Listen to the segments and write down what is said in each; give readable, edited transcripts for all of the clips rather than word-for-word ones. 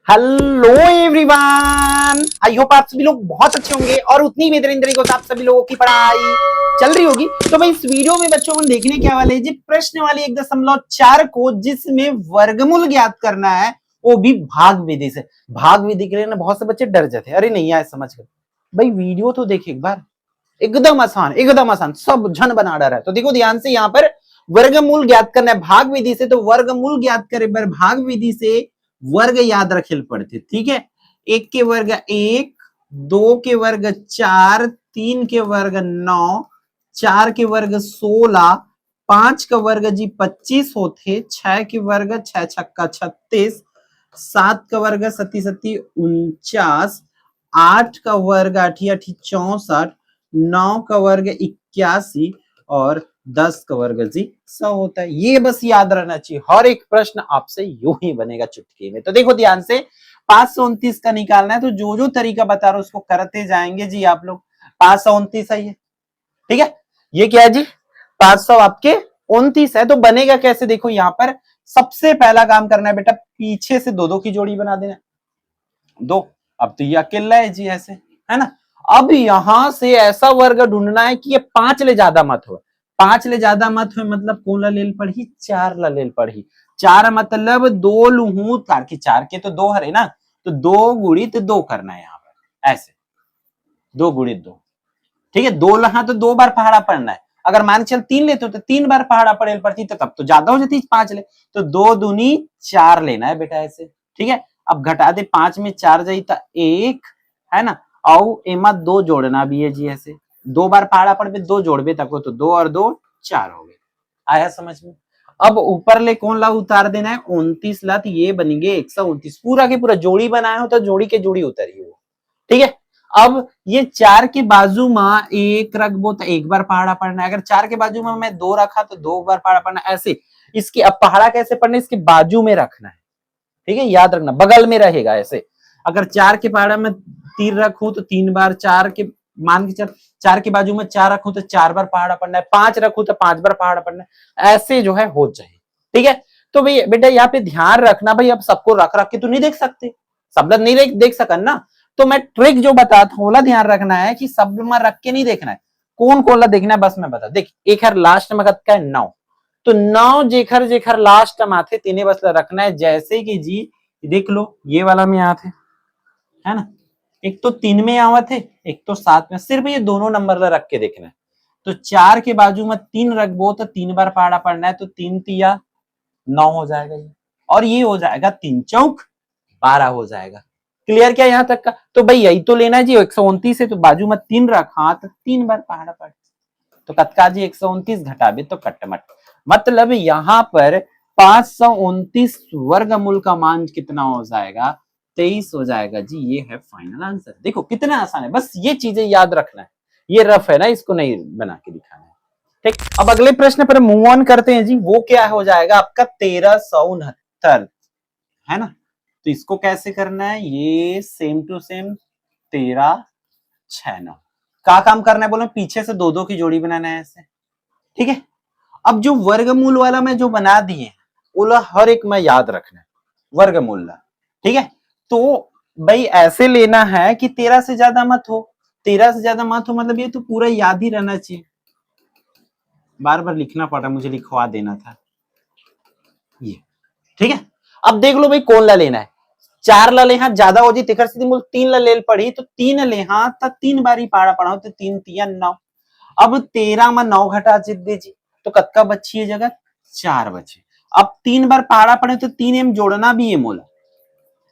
Hello everyone, I hope आप सभी लोग बहुत अच्छे होंगे और उतनी बेहतरीन तरीके से आप सभी लोगों की पढ़ाई चल रही होगी। तो भाई इस वीडियो में बच्चों को देखने क्या वाले जी, प्रश्न वाली 1.4 को जिसमें वर्गमूल ज्ञात करना है, वो भी भाग विधि से। भाग विधि के लिए ना बहुत से बच्चे डर जाते हैं, अरे नहीं आए समझ कर। भाई वीडियो तो देखिए एक बार, एकदम आसान, सब झन बना डाला है। तो देखो ध्यान से, यहाँ पर वर्गमूल ज्ञात करना है भाग विधि से, तो वर्गमूल ज्ञात करे पर भाग विधि से वर्ग याद रखे पड़ते। ठीक है, एक के वर्ग 1, 2 के वर्ग 4, 3 के वर्ग 9, 4 के वर्ग 16, 5 का वर्ग जी 25 होते, 6 के वर्ग 6 छक्का 36, 7 का वर्ग 7 7 49, 8 का वर्ग 8 8 64, 9 का वर्ग 81 और 10 का वर्ग जी 100 होता है। ये बस याद रहना चाहिए, हर एक प्रश्न आपसे यूं ही बनेगा चुटकी में। तो देखो ध्यान से, 529 का निकालना है, तो जो जो तरीका बता रहा हूं उसको करते जाएंगे जी आप लोग। 529 है ये, ठीक है, ये क्या है जी 500 आपके 29 है। तो बनेगा कैसे, देखो यहां पर सबसे पहला काम करना है बेटा, पीछे से दो दो की जोड़ी बना देना, दो। अब तो ये अकेला है जी, ऐसे है ना। अब यहां से ऐसा वर्ग ढूंढना है कि ये 5 ले ज्यादा मत हो, 5 ले ज्यादा मत हो, मतलब कौन ला लेल पढ़ी, 4 ला लेल पढ़ी। 4 मतलब 2 लूहू तार की, 4 के तो 2 हरे ना, तो 2 गुणित 2 करना है यहाँ पर, ऐसे 2 गुणित 2। ठीक है, 2 लहा तो 2 बार पहाड़ा पड़ना है। अगर मान चल 3 लेते हो तो 3 बार पहाड़ा पड़ेल पड़ती, तो तब तो ज्यादा हो जाती 5 ले, तो 2 दूनी 4 लेना है बेटा ऐसे। ठीक है, अब घटा दे, 5 में 4 जाई तो 1 है ना, और एमा 2 जोड़ना भी है जी, ऐसे 2 बार पहाड़ा पड़े 2 जोड़बे तक हो, तो 2 और 2 4 हो गए। आया समझ में। अब ऊपर ले कौन ला उतार देना है, 29 ला, तो ये बन गए 129। पूरा के पूरा जोड़ी बनाया हो तो जोड़ी के जोड़ी उतरी हो। ठीक है, अब ये 4 के बाजू में 1 रखबो तो 1 बार पहाड़ा पड़ना है, अगर 4 के बाजू में मैं 2 रखा तो 2 बार पहाड़ा पड़ना है, ऐसे। इसकी अब पहाड़ा कैसे पड़ना है, इसके बाजू में रखना है। ठीक है, याद रखना बगल में रहेगा ऐसे। अगर 4 के पहाड़ा में 3 रखूं तो 3 बार, 4 के मान के चल 4 के बाजू में 4 रखूं तो 4 बार पहाड़ा पड़ना है, 5 रखूं तो 5 बार पहाड़ा पड़ना है, ऐसे जो है हो जाए। ठीक है, तो भाई बेटा यहाँ पे ध्यान रखना, भाई अब सबको रख रख के तो नहीं देख सकते, सब लोग नहीं देख सकन ना, तो मैं ट्रिक जो बताता हूँ ध्यान रखना है कि सब में रख के नहीं देखना है, कौन कौन ला देखना है बस मैं बता। देख एक हर लास्ट में का है 9, तो 9 जेखर जेखर लास्ट माथे तीने बस रखना है, जैसे कि जी देख लो ये वाला में आते है ना, एक तो 3 में आवत है, एक तो 7 में, सिर्फ ये दोनों नंबर ला रख के देखना है। तो 4 के बाजू में 3 रखबो तो 3 बार पहाड़ा पड़ना है, तो 3 तिया 9 हो जाएगा ये, और ये हो जाएगा 3 चौक 12 हो जाएगा। क्लियर क्या यहां तक का। तो भाई यही तो लेना है जी, 129 है तो बाजू में 3 रखा तो 3 बार पहाड़ा पड़, तो कतका जी 129 घटाबे तो कटमट, मतलब यहां पर 529 वर्गमूल का मान कितना हो जाएगा, 23 हो जाएगा जी। ये है फाइनल आंसर। देखो कितना आसान है, बस ये चीजें याद रखना है। ये रफ है ना, इसको नहीं बना के दिखाना है। ठीक, अब अगले प्रश्न पर मूव ऑन करते हैं जी। वो क्या हो जाएगा आपका 1369 है ना। तो इसको कैसे करना है, ये सेम टू सेम 1369 का काम करना है, बोलो पीछे से दो दो की जोड़ी बनाना है ऐसे। ठीक है, अब जो वर्गमूल वाला मैं जो बना दिए वो हर एक में याद रखना है वर्गमूल। ठीक है, तो भाई ऐसे लेना है कि 13 से ज्यादा मत हो, 13 से ज्यादा मत हो, मतलब ये तो पूरा याद ही रहना चाहिए। बार बार लिखना पड़ा, मुझे लिखवा देना था ये। ठीक है, अब देख लो भाई कौन ला लेना है। 4 ला ले ज्यादा हो जी, तेकर सीधी मूल 3 ला लेल पड़ी, तो 3 ले तब 3 बारी पाड़ा पड़ा, तो 3 तिया 9। अब 13 में 9 घटा दे जी, तो कत्का बची है जगह 4 बचे। अब 3 बार पहाड़ा पड़े तो 3 एम जोड़ना भी है मोला।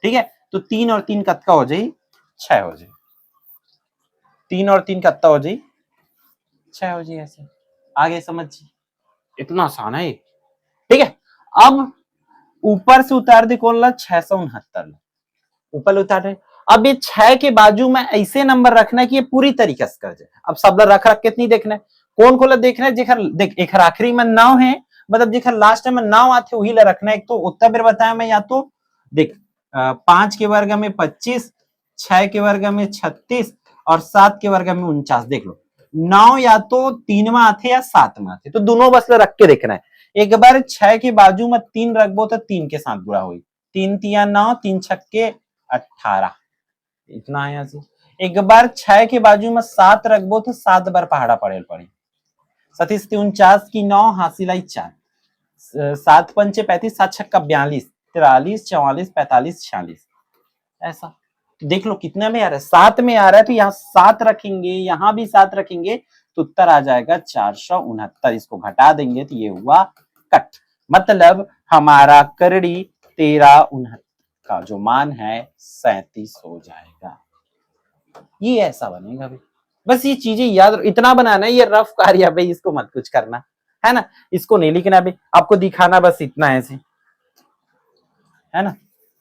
ठीक है, तो 3 और 3 कत्का हो जाए 6 हो जाए, 3 और 3 कत्ता हो जाए 6 हो जाए, ऐसे आगे समझ। इतना आसान है ये। ठीक है, अब ऊपर से उतार दे कौन ला 669 ऊपर उतार दे। अब ये 6 के बाजू में ऐसे नंबर रखना है कि ये पूरी तरीके से कर जाए। अब सब रख रख के नहीं देखना है, कौन को देखना है, जेखर देख एक आखिरी में 9 है, मतलब जेखर लास्ट में 9 आते वही ला रखना है। एक तो उत्तर बेर बताया मैं, या तो देख 5 के वर्ग में 25, 6 के वर्ग में 36 और 7 के वर्ग में 49। देख लो 9 या तो 3 में आते या 7 में आते, तो दोनों बस रख के देखना है। एक बार 6 के बाजू में 3 रखबो तो 3 के साथ गुणा हुई, 3 तिया 9, 3 छक्के 18 इतना आया जी। एक बार 6 के बाजू में 7 रखबो तो 7 बार पहाड़ा पड़े पड़ी। 37 49 की 9 हासिल आई 4, 7 पंचे 35, 7 छक्का 42, 43 44 45 46। ऐसा देख लो कितने में आ रहा है, 7 में आ रहा है तो यहाँ 7 रखेंगे, यहाँ भी 7 रखेंगे तो उत्तर आ जाएगा 469। इसको घटा देंगे तो ये हुआ कट। मतलब हमारा करड़ी 1369 का जो मान है 37 हो जाएगा। ये ऐसा बनेगा भाई। बस ये चीजें याद, इतना बनाना है, ये रफ कार्य भाई, इसको मत कुछ करना है ना, इसको नहीं लिखना भाई, आपको दिखाना बस इतना ऐसे है ना,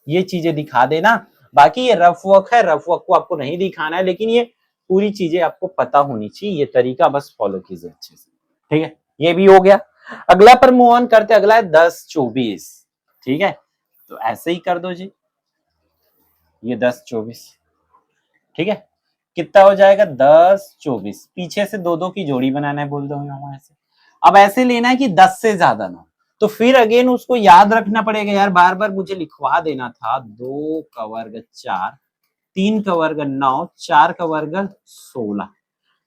ये चीजें दिखा देना। बाकी ये रफ वर्क है, रफ वर्क को आपको नहीं दिखाना है, लेकिन ये पूरी चीजें आपको पता होनी चाहिए, ये तरीका बस फॉलो कीजिए अच्छे से। ठीक है, ये भी हो गया। अगला पर मूव ऑन करते, अगला है 10 24। ठीक है, तो ऐसे ही कर दो जी, ये 10 24। ठीक है, कितना हो जाएगा 10 24, पीछे से 2 2 की जोड़ी बनाना है बोल दो ऐसे। अब ऐसे लेना है कि 10 से ज्यादा ना, तो फिर अगेन उसको याद रखना पड़ेगा यार, बार बार मुझे लिखवा देना था। 2 का वर्ग 4, 3 का वर्ग 9, 4 का वर्ग 16।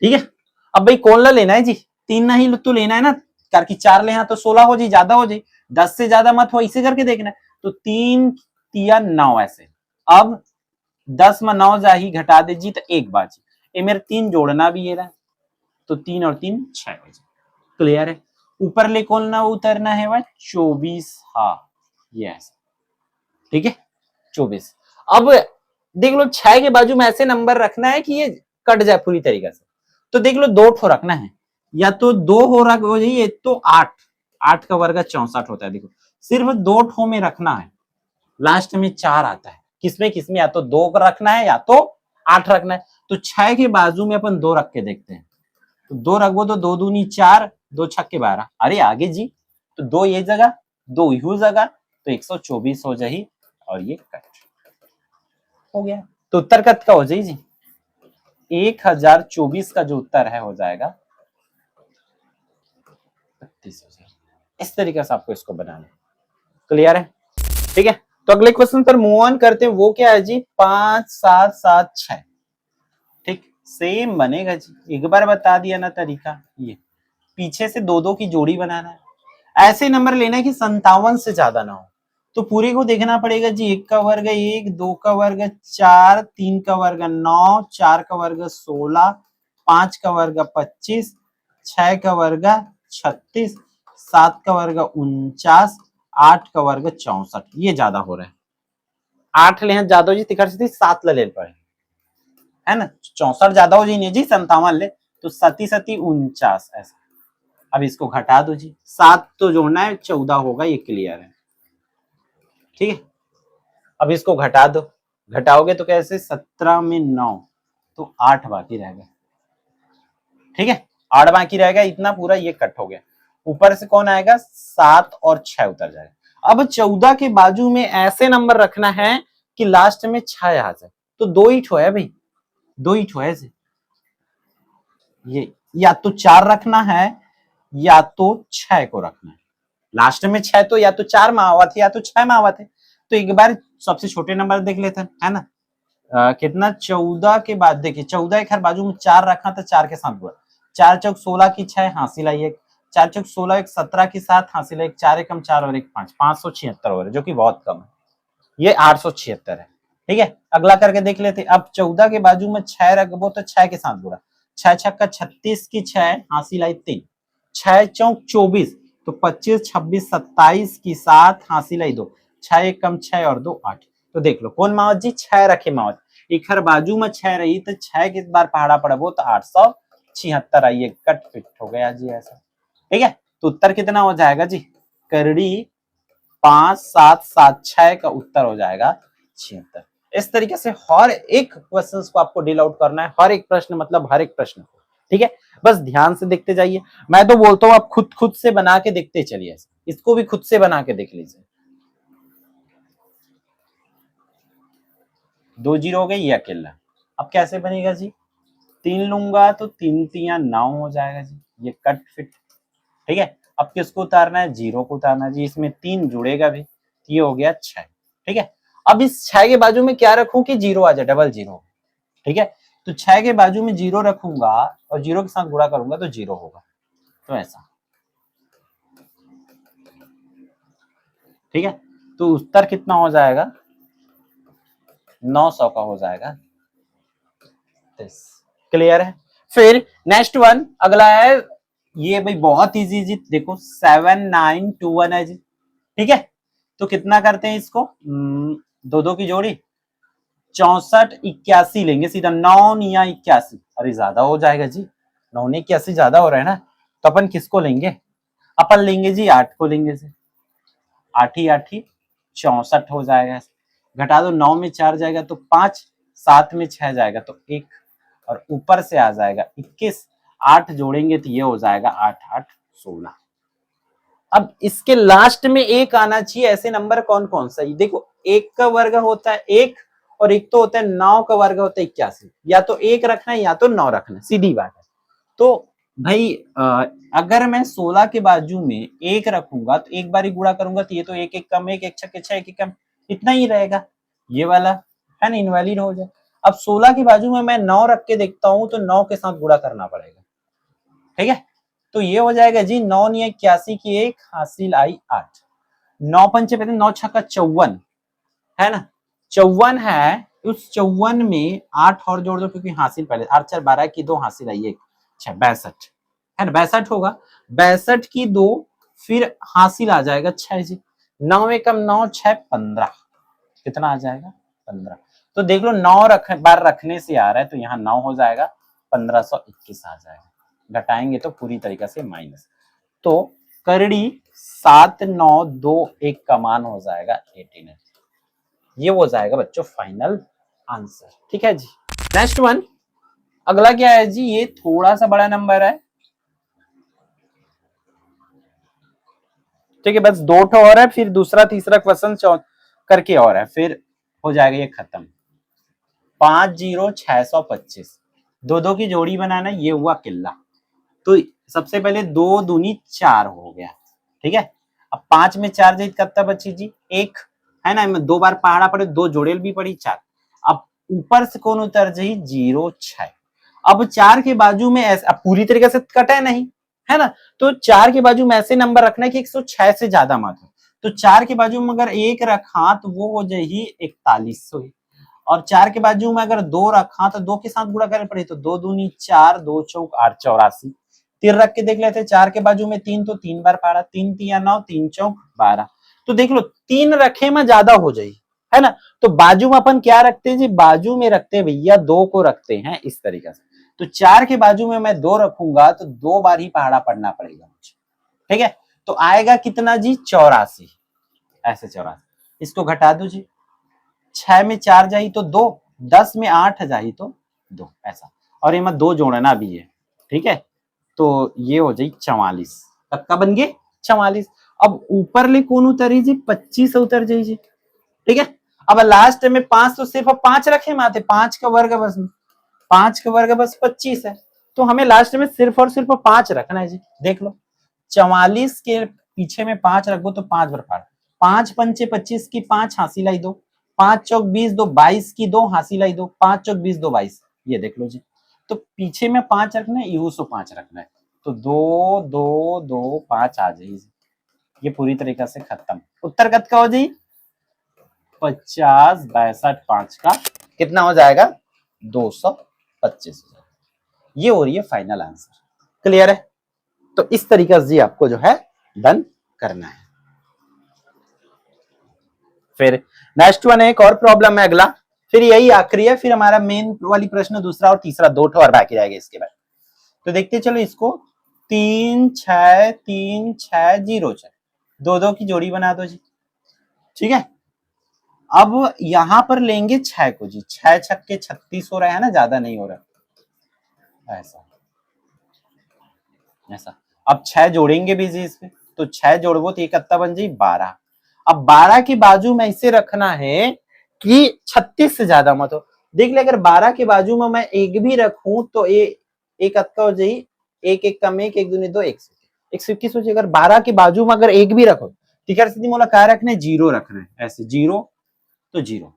ठीक है, अब भाई कौन ला लेना है जी, 3 नहीं तो लेना है ना, करके 4 ले तो 16 हो जाए, ज्यादा हो जाए, 10 से ज्यादा मत हो, इसे करके देखना है। तो 3 तिया 9 ऐसे। अब 10 में 9 जा ही घटा दे जी तो 1 बाजी, ये मेरे 3 जोड़ना भी ये रहा, तो 3 और 3 6 बजे। क्लियर है, ऊपर ले कौन ना उतरना है वह 24। हाँ यस, ठीक है 24। अब देख लो 6 के बाजू में ऐसे नंबर रखना है कि ये कट जाए पूरी तरीके से। तो देख लो 2 ठो रखना है, या तो 2 हो रहा हो जाइए तो 8, 8 का वर्ग 64 होता है। देखो सिर्फ 2 ठो में रखना है, लास्ट में 4 आता है, किसमें या तो 2 रखना है या तो 8 रखना है। तो 6 के बाजू में अपन 2 रख के देखते हैं, तो 2 रखो तो 2 दूनी 4, 2 छक्के 12। अरे आगे जी, तो 2 ये जगह 2 यू जगह, तो 124 हो जाए और ये कट हो गया। तो उत्तर कट का हो जाए जी 1024 का जो उत्तर है हो जाएगा 32,000। इस तरीके से आपको इसको बनाना है। क्लियर है, ठीक है। तो अगले क्वेश्चन पर मूव ऑन करते हैं, वो क्या है जी 5 7 7 6। ठीक, सेम बनेगा जी, एक बार बता दिया ना तरीका। ये पीछे से 2 2 की जोड़ी बनाना है, ऐसे नंबर लेना है कि 57 से ज्यादा ना हो। तो पूरे को देखना पड़ेगा जी, 1 का वर्ग 1, 2 का वर्ग 4, 3 का वर्ग 9, 4 का वर्ग 16, 5 का वर्ग 25, 6 का वर्ग 36, 7 का वर्ग 49, 8 का वर्ग 64। ये ज्यादा हो रहा है, 8 ले ज्यादा जी, तिखर से 7 ले पड़े है ना, 64 ज्यादा हो जाए जी, 57 ले तो 7 7 49 ऐसा। अब इसको घटा दो जी, 7 तो जोड़ना है, 14 होगा, ये क्लियर है। ठीक है, अब इसको घटा दो, घटाओगे तो कैसे 17 में 9 तो 8 बाकी रहेगा। ठीक है, 8 बाकी रहेगा, इतना पूरा ये कट हो गया। ऊपर से कौन आएगा 7 और 6 उतर जाएगा। अब 14 के बाजू में ऐसे नंबर रखना है कि लास्ट में 6 आ जाए, तो 2 ही ठो है भाई, 2 ही ठो है ऐसे। ये या तो 4 रखना है या तो 6 को रखना है, लास्ट में 6 तो या तो 4 में आवा थे या तो 6 में आवा थे। तो एक बार सबसे छोटे नंबर देख लेते हैं, है ना। कितना 14 के बाद देखिए, 14 एक हर बाजू में 4 रखा था, 4 के साथ बुआ, 4 चौक 16 की 6 हासिल आई 1, 4 चौक 16 एक 17 की 7 हासिल 1, 4 एकम 4 और 1 5, 576 हो रहे, जो कि बहुत कम है, ये 876 है। ठीक है, अगला करके देख लेते। अब 14 के बाजू में 6 रखबो तो 6 के साथ बुरा, 6 छक्का 36 की 6 हासिल आई 3, 6 चौक 24 तो 25 26 27 की 7 हासिल आई 2, 6 एक कम 6 और 2 8। तो देख लो कौन मावत जी 6 रखे मावत, एक हर बाजू में 6 रही तो 6 के बार पहाड़ा पड़बो तो 876 आई, ये कट फिट हो गया जी ऐसा। ठीक है, तो उत्तर कितना हो जाएगा जी, करड़ी 5 7 7 6 का उत्तर हो जाएगा 76। इस तरीके से हर एक क्वेश्चन को आपको डील आउट करना है, हर एक प्रश्न मतलब हर एक प्रश्न को। ठीक है, बस ध्यान से देखते जाइए। मैं तो बोलता हूँ आप खुद से बना के देखते चलिए, इसको भी खुद से बना के देख लीजिए। 2 जीरो हो गई ये अकेला, अब कैसे बनेगा जी, 3 लूंगा तो 3 3 9 हो जाएगा जी, ये कट फिट। ठीक है, अब किसको उतारना है, जीरो को उतारना है जी, इसमें 3 जुड़ेगा भी, ये हो गया 6। ठीक है, अब इस 6 के बाजू में क्या रखूं कि 0 आ जाए, डबल 0, ठीक है। तो 6 के बाजू में 0 रखूंगा और 0 के साथ गुणा करूंगा तो 0 होगा, तो ऐसा, ठीक है। तो उत्तर कितना हो जाएगा, 900 का हो जाएगा। क्लियर है। फिर नेक्स्ट वन अगला है, ये भाई बहुत इजी जी, देखो 7921 है जी, ठीक है। तो कितना करते हैं इसको, दो दो की जोड़ी 64 81 लेंगे सीधा, 9 या 81, अरे ज्यादा हो जाएगा जी, 9 ने 81 ज्यादा हो रहा है ना, तो अपन किसको लेंगे, अपन लेंगे जी 8 को लेंगे जी, 8 ही 8 ही 64 हो जाएगा, घटा दो 9 में 4 जाएगा तो 5, 7 में 6 जाएगा तो 1, और ऊपर से आ जाएगा 21, 8 जोड़ेंगे तो ये हो जाएगा 8 8 16। अब इसके लास्ट में एक आना चाहिए, ऐसे नंबर कौन कौन सा, देखो एक का वर्ग होता है 1, और एक तो होता है 9 का वर्ग होता है 81, या तो 1 रखना है या तो 9 रखना है, सीधी बात है। तो भाई अगर मैं 16 के बाजू में 1 रखूंगा तो एक बार ही गुणा करूंगा तो ये तो 1 1 कम, 1 1 छक्के 6, 1 1 कम, इतना ही रहेगा, ये वाला है ना, इनवैलिड हो जाए। अब 16 के बाजू में मैं 9 रख के देखता हूं तो 9 के साथ गुणा करना पड़ेगा, ठीक है। तो ये हो जाएगा जी 9 या 81 की 1 हासिल आई 8, 9 पंचे पहले 9 छक्का 54 है ना, 54 है, उस 54 में 8 और जोड़ दो क्योंकि हासिल पहले, 8 4 12 की 2 हासिल आई 1, 62 है ना, 62 होगा, 62 की 2 फिर हासिल आ जाएगा 6 जी, 9 एकम 9 6 15, कितना आ जाएगा 15। तो देख लो 9 बार रखने से आ रहा है तो यहाँ 9 हो जाएगा, 1521 आ जाएगा, घटाएंगे तो पूरी तरीके से माइनस, तो करड़ी 7 9 2 1 का मान हो जाएगा 18, ये हो जाएगा बच्चों फाइनल आंसर, ठीक है जी। नेक्स्ट वन अगला क्या है जी, ये थोड़ा सा बड़ा नंबर है, ठीक है, बस 2 ठो और है, फिर दूसरा तीसरा क्वेश्चन करके और है, फिर हो जाएगा ये खत्म। 5 0 625, दो दो की जोड़ी बनाना, ये हुआ किल्ला, तो सबसे पहले 2 दूनी 4 हो गया, ठीक है। अब 5 में 4 जीत कितना बची जी 1, है ना, 2 बार पहाड़ा पड़े, 2 जोड़ेल भी पड़ी 4, अब ऊपर से कौन उतर जाए 0 6, अब 4 के बाजू में ऐसे, अब पूरी तरीके से कटे नहीं है ना, तो 4 के बाजू में ऐसे नंबर रखना है कि 106 से ज्यादा मत हो, तो 4 के बाजू में अगर 1 रखा तो वो हो जाएगी 41, और 4 के बाजू में अगर 2 रखा तो 2 के साथ गुणा करनी पड़ी, तो 2 दूनी 4 2 चौक 8 84, 3 रख के देख लेते, 4 के बाजू में 3 तो 3 बार पड़ा, 3 3 9 3 चौक 12, तो देख लो 3 रखे में ज्यादा हो जाए, है ना, तो बाजू में अपन क्या रखते हैं जी, बाजू में रखते हैं भैया 2 को रखते हैं इस तरीके से, तो 4 के बाजू में मैं 2 रखूंगा तो 2 बार ही पहाड़ा पड़ना पड़ेगा मुझे, ठीक है। तो आएगा कितना जी 84, ऐसे 84, इसको घटा दो जी, 6 में 4 जाई तो 2, 10 में 8 जाई तो 2, ऐसा, और ये 2 जोड़ना भी है, ठीक है। तो ये हो जाए 44, कक्का बन गए 44, अब ऊपर ले कौन उतरी जी 25 उतर जाइए जी, ठीक है। अब लास्ट में 5 तो सिर्फ 5 रखे माते, 5 का वर्ग बस, 5 का वर्ग बस 25 है, तो हमें लास्ट में सिर्फ और सिर्फ 5 रखना है जी, देख लो 44 के पीछे में 5 रखो तो 5 बार फाड़, 5 पंचे 25 की 5 हासिल आई 2, 5 चौक 20 2 22 की 2 हासिल आई 2, 5 चौक 20 2 22, ये देख लो जी, तो पीछे में 5 रखना है, यूं सो 5 रखना है, तो 2 2 2 5 आ जाएगी, ये पूरी तरीके से खत्म, उत्तर कत का हो जाए 50 62 5 का कितना हो जाएगा 225, ये हो रही है फाइनल आंसर, क्लियर है। तो इस तरीके से आपको जो है डन करना है। फिर नेक्स्ट वन एक और प्रॉब्लम है अगला, फिर यही आखिरी है, फिर हमारा मेन वाली प्रश्न दूसरा और तीसरा 2 ठो और बाकी रहेगा इसके बाद, तो देखते चलो इसको, 3 6 3 6 0 6, 2 2 की जोड़ी बना दो जी, ठीक है। अब यहां पर लेंगे 6 को जी, 6 छक्के 36 हो रहा है ना, ज्यादा नहीं हो रहा, ऐसा ऐसा, अब 6 जोड़ेंगे भी जी इसमें, तो 6 जोड़बो तो ये कितना बन जाए 12, अब 12 के बाजू में इसे रखना है कि 36 से ज्यादा मत हो, देख ले अगर 12 के बाजू में मैं एक भी रखूं तो ये एक अक्का हो जाए, एक एक कम एक एक दूनी 2 121 हो जाए, अगर 12 के बाजू में अगर एक भी रखो, ठीक है, सीधी मोला क्या रखना है 0 रखना है, ऐसे 0 तो 0,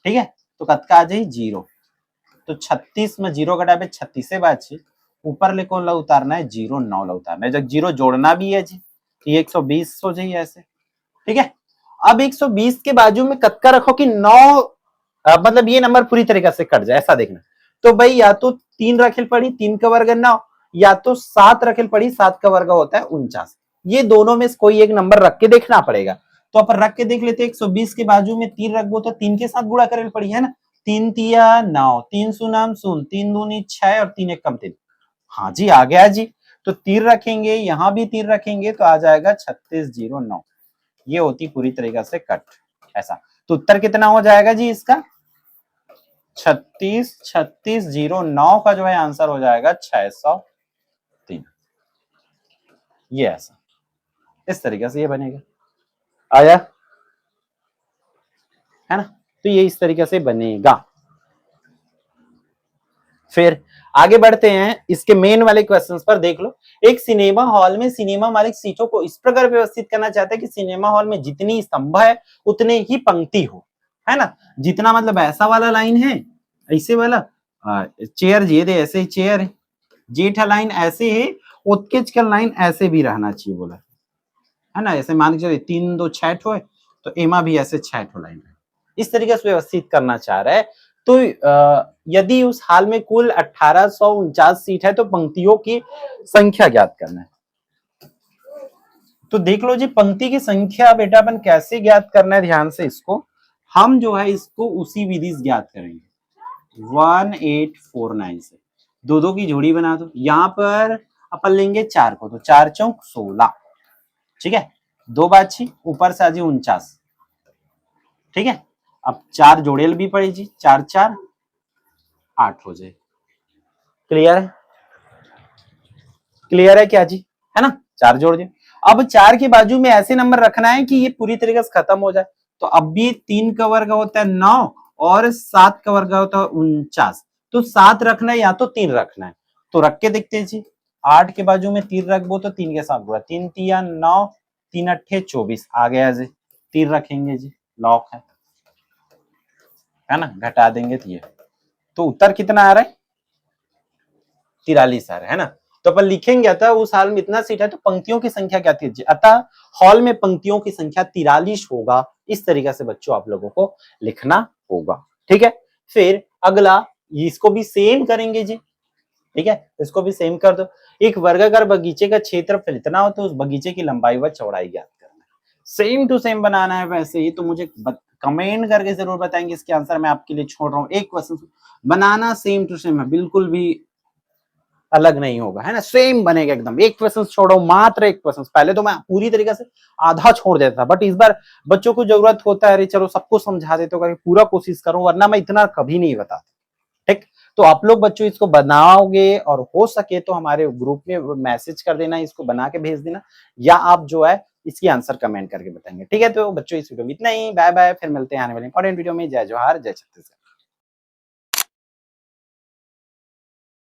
ठीक है। तो कत्का आ जाए 0, तो 36 में 0 घटा पे 36 बाची, ऊपर ले कौन ला उतारना है 0 9 ला उतारना है, जब 0 जोड़ना भी है जी तो ये 120 हो जाए ऐसे, ठीक है। अब 120 के बाजू में कत्का रखो कि 9 मतलब ये नंबर पूरी तरीके से कट जाए ऐसा देखना। तो भाई या तो 3 रखेल पड़ी, 3 का वर्ग 9, या तो 7 रखेल पड़ी, 7 का वर्ग होता है 49। ये दोनों में से कोई एक नंबर रख के देखना पड़ेगा। तो अपन रख के देख लेते हैं। 120 के बाजू में 3 रखबो तो 3 के साथ गुणा करेल पड़ी है ना, 3 तिया 9, 3 सुनाम सुन, 3 दूनी 6 और 3 एक कम 3। हाँ जी आ गया जी। तो तीर रखेंगे, यहां भी तीर रखेंगे तो आ जाएगा 3609। ये होती पूरी तरीके से कट ऐसा। तो उत्तर कितना हो जाएगा जी इसका 3609 का जो है आंसर हो जाएगा 603। ये ऐसा इस तरीके से ये बनेगा, आया है ना। तो ये इस तरीके से बनेगा। फिर आगे बढ़ते हैं इसके मेन वाले क्वेश्चंस पर। देख लो, एक सिनेमा हॉल में सिनेमा मालिक सीटों को इस प्रकार व्यवस्थित करना चाहता है कि सिनेमा हॉल में जितनी स्तंभ है उतने ही पंक्ति हो, है ना। जितना मतलब ऐसा वाला लाइन है, ऐसे वाला चेयर ये दे ऐसे ही चेयर है, जेठा लाइन ऐसे है, उत्केच का लाइन ऐसे भी रहना चाहिए बोला, है ना। ऐसे मान के चलिए 3 2 6 ठो है तो एमा भी ऐसे 6 ठो लाइन है, इस तरीके से व्यवस्थित करना चाह रहा है। तो यदि उस हाल में कुल 1849 सीट है तो पंक्तियों की संख्या ज्ञात करना है। तो देख लो जी, पंक्ति की संख्या बेटा अपन कैसे ज्ञात करना है, ध्यान से इसको हम जो है इसको उसी विधि से ज्ञात करेंगे 1849 से। दो दो की जोड़ी बना दो, यहां पर अपन लेंगे 4 को, तो 4 चौक 16, ठीक है। 2 बाछी ऊपर से आ जी 49, ठीक है। अब 4 जोड़ेल भी पड़ी जी, 4 4 8 हो जाए। क्लियर है, क्लियर है क्या जी, है ना। 4 जोड़ दिए। अब 4 के बाजू में ऐसे नंबर रखना है कि ये पूरी तरीके से खत्म हो जाए। तो अब भी 3 का वर्ग होता है 9 और 7 का वर्ग होता है 49। तो 7 रखना है या तो 3 रखना है, तो रख के देखते हैं जी। 8 के बाजू में 3 रखबो तो 3 के साथ गुणा, 3 तिया 9, 3 अट्ठे 24 आ गया जी। 3 रखेंगे जी, लॉक है ना, घटा देंगे तो ये। तो उत्तर कितना आ रहा है 43 आ रहा है ना। तो अपन लिखेंगे अतः उस हाल में इतना सीट है तो पंक्तियों की संख्या क्या थी, अतः हॉल में पंक्तियों की संख्या 43 होगा। इस तरीके से बच्चों आप लोगों को लिखना होगा, ठीक है। फिर अगला इसको भी सेम करेंगे जी, ठीक है। इसको भी सेम कर दो। एक वर्गाकार बगीचे का क्षेत्रफल इतना हो तो उस बगीचे की लंबाई व चौड़ाई ज्ञात करना है। सेम टू सेम बनाना है वैसे ही, तो मुझे कमेंट करके जरूर बताएंगे। इसके आंसर मैं आपके लिए छोड़ रहा हूँ। एक क्वेश्चन बनाना सेम टू सेम है, बिल्कुल भी अलग नहीं होगा, है ना। सेम बनेगा एकदम। एक क्वेश्चन छोड़ो, मात्र एक क्वेश्चन। पहले तो मैं पूरी तरीके से आधा छोड़ देता था, बट इस बार बच्चों को जरूरत होता है, अरे चलो सबको समझा देते हो, पूरा कोशिश करो, वरना मैं इतना कभी नहीं बताता, ठीक। तो आप लोग बच्चों इसको बनाओगे और हो सके तो हमारे ग्रुप में मैसेज कर देना, इसको बना के भेज देना, या आप जो है इसकी आंसर कमेंट करके बताएंगे, ठीक है। तो बच्चों इस वीडियो में इतना ही। बाय बाय, फिर मिलते हैं आने वाले इंपॉर्टेंट वीडियो में। जय जोहार, जय छत्तीसगढ़।